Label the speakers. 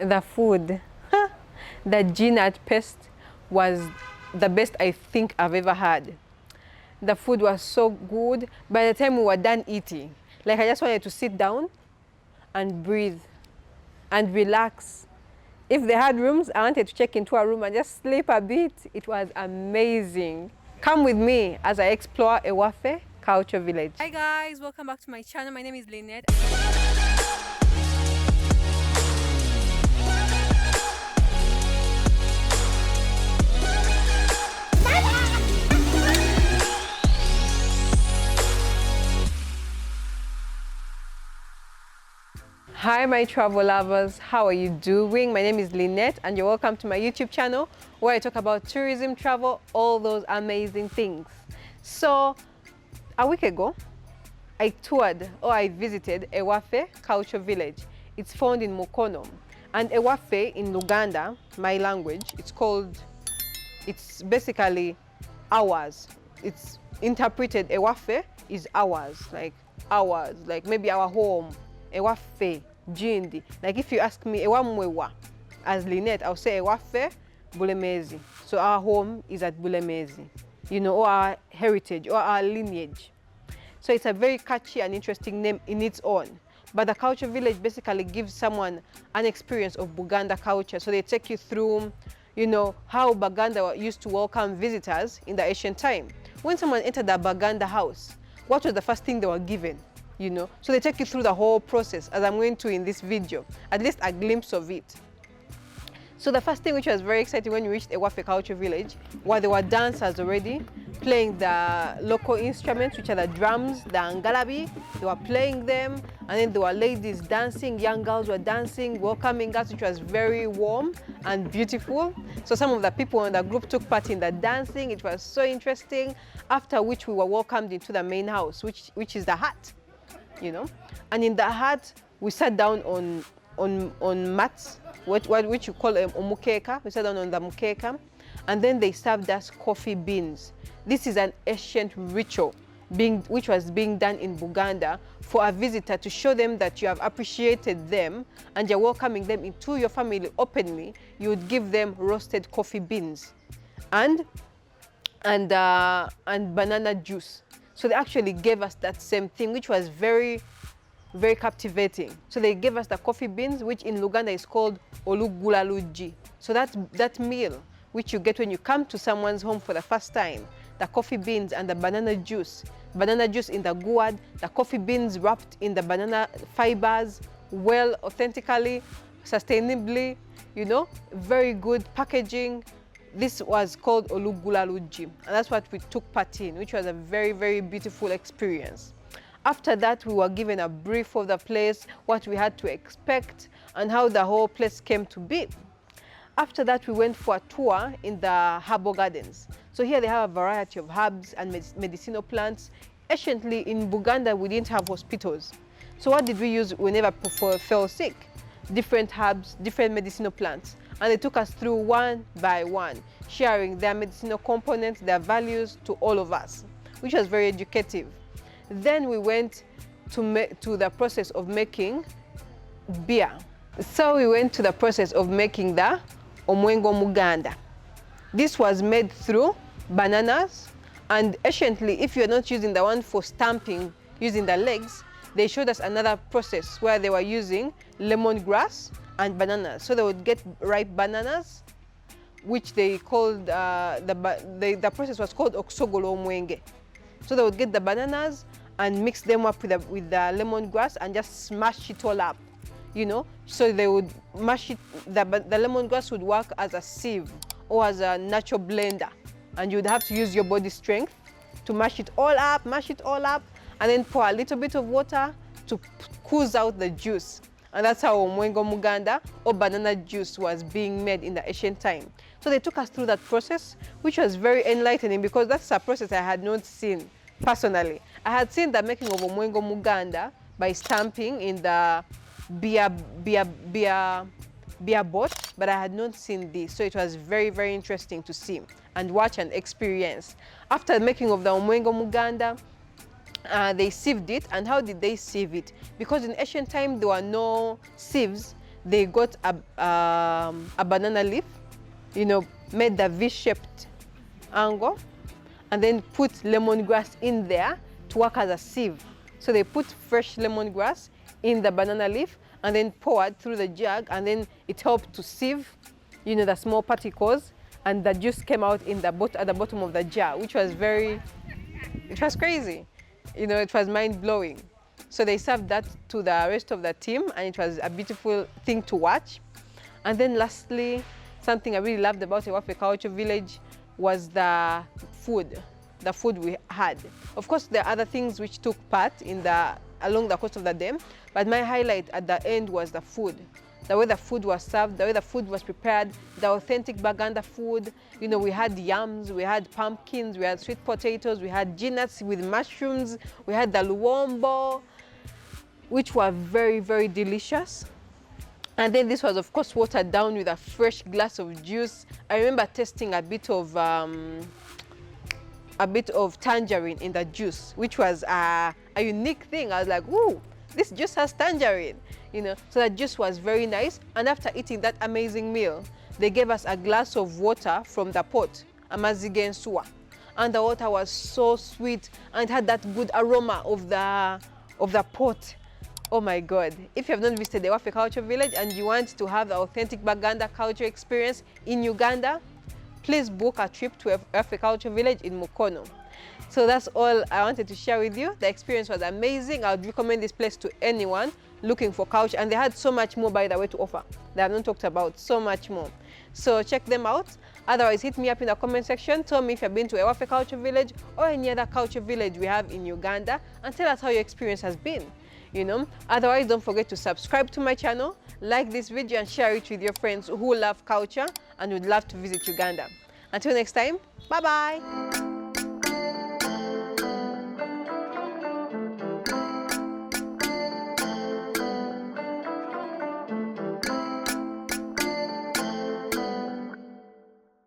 Speaker 1: The food, the gin paste was the best I think I've ever had. The food was so good. By the time we were done eating, like I just wanted to sit down and breathe and relax. If they had rooms, I wanted to check into a room and just sleep a bit. It was amazing. Come with me as I explore Ewaffe Culture Village.
Speaker 2: Hi guys, welcome back to my channel. My name is Lynett.
Speaker 1: Hi my travel lovers, how are you doing? My name is Lynett and you're welcome to my YouTube channel where I talk about tourism, travel, all those amazing things. So a week ago, I visited Ewaffe Cultural Village. It's found in Mukono. And Ewaffe in Luganda, my language, it's basically ours. It's interpreted, Ewaffe is ours, like maybe our home. Ewaffe, Jindi. Like if you ask me, Ewamwewa, as Lynett, I'll say Ewaffe, Bulemezi. So our home is at Bulemezi, you know, or our heritage, or our lineage. So it's a very catchy and interesting name in its own. But the culture village basically gives someone an experience of Buganda culture. So they take you through, you know, how Buganda used to welcome visitors in the ancient time. When someone entered the Buganda house, what was the first thing they were given? You know, so they take you through the whole process as I'm going to in this video, at least a glimpse of it. So the first thing which was very exciting when we reached Ewaffe Culture Village was there were dancers already playing the local instruments, which are the drums, the ngalabi. They were playing them, and then there were ladies dancing, young girls were dancing, welcoming us, which was very warm and beautiful. So some of the people in the group took part in the dancing. It was so interesting, after which we were welcomed into the main house, which is the hut. You know, and in the hut we sat down on mats, which you call omukeka. We sat down on the mukeka, and then they served us coffee beans. This is an ancient ritual which was being done in Buganda for a visitor to show them that you have appreciated them and you're welcoming them into your family openly. You would give them roasted coffee beans and banana juice. So they actually gave us that same thing, which was very, very captivating. So they gave us the coffee beans, which in Luganda is called olugulaluji. So that's that meal which you get when you come to someone's home for the first time. The coffee beans and the banana juice in the gourd, the coffee beans wrapped in the banana fibers, well, authentically, sustainably, you know, very good packaging. This was called olugulaluji, and that's what we took part in, which was a very, very beautiful experience. After that, we were given a brief of the place, what we had to expect, and how the whole place came to be. After that, we went for a tour in the herbal gardens. So here they have a variety of herbs and medicinal plants. Anciently, in Buganda, we didn't have hospitals. So what did we use whenever we fell sick? Different herbs, different medicinal plants. And they took us through one by one, sharing their medicinal components, their values to all of us, which was very educative. Then we went to the process of making beer. So we went to the process of making the omwengo muganda. This was made through bananas, and anciently, if you're not using the one for stamping, using the legs, they showed us another process where they were using lemongrass and bananas. So they would get ripe bananas, which they called, the process was called okusogolo omwenge. So they would get the bananas and mix them up with the lemongrass and just smash it all up, you know. So they would mash it, the lemongrass would work as a sieve or as a natural blender. And you'd have to use your body strength to mash it all up, and then pour a little bit of water to squeeze out the juice. And that's how omwengo muganda, or banana juice, was being made in the ancient time. So they took us through that process, which was very enlightening because that's a process I had not seen personally. I had seen the making of omwengo muganda by stamping in the beer boat, but I had not seen this. So it was very, very interesting to see and watch and experience. After the making of the omwengo muganda, they sieved it. And how did they sieve it? Because in ancient time there were no sieves, they got a banana leaf, you know, made the V-shaped angle, and then put lemongrass in there to work as a sieve. So they put fresh lemongrass in the banana leaf and then poured through the jug, and then it helped to sieve, you know, the small particles, and the juice came out in the at the bottom of the jar, which was it was crazy. You know, it was mind-blowing. So they served that to the rest of the team, and it was a beautiful thing to watch. And then lastly, something I really loved about Ewaffe Culture Village was the food we had. Of course, there are other things which took part along the coast of the dam, but my highlight at the end was the food. The way the food was served, the way the food was prepared, the authentic Buganda food. You know, we had yams, we had pumpkins, we had sweet potatoes, we had nuts with mushrooms, we had the luombo, which were very, very delicious. And then this was, of course, watered down with a fresh glass of juice. I remember tasting a bit of tangerine in the juice, which was a unique thing. I was like, ooh, this juice has tangerine, you know. So that juice was very nice. And after eating that amazing meal, they gave us a glass of water from the pot, amazige nsuwa. And the water was so sweet, and it had that good aroma of the pot. Oh my God. If you have not visited the Ewaffe Culture Village and you want to have the authentic Buganda culture experience in Uganda, please book a trip to Ewaffe Culture Village in Mukono. So that's all I wanted to share with you. The experience was amazing. I would recommend this place to anyone looking for culture. And they had so much more, by the way, to offer. They have not talked about so much more. So check them out. Otherwise, hit me up in the comment section. Tell me if you've been to Ewaffe Culture Village or any other culture village we have in Uganda, and tell us how your experience has been. You know, otherwise, don't forget to subscribe to my channel, like this video, and share it with your friends who love culture and would love to visit Uganda. Until next time, bye-bye.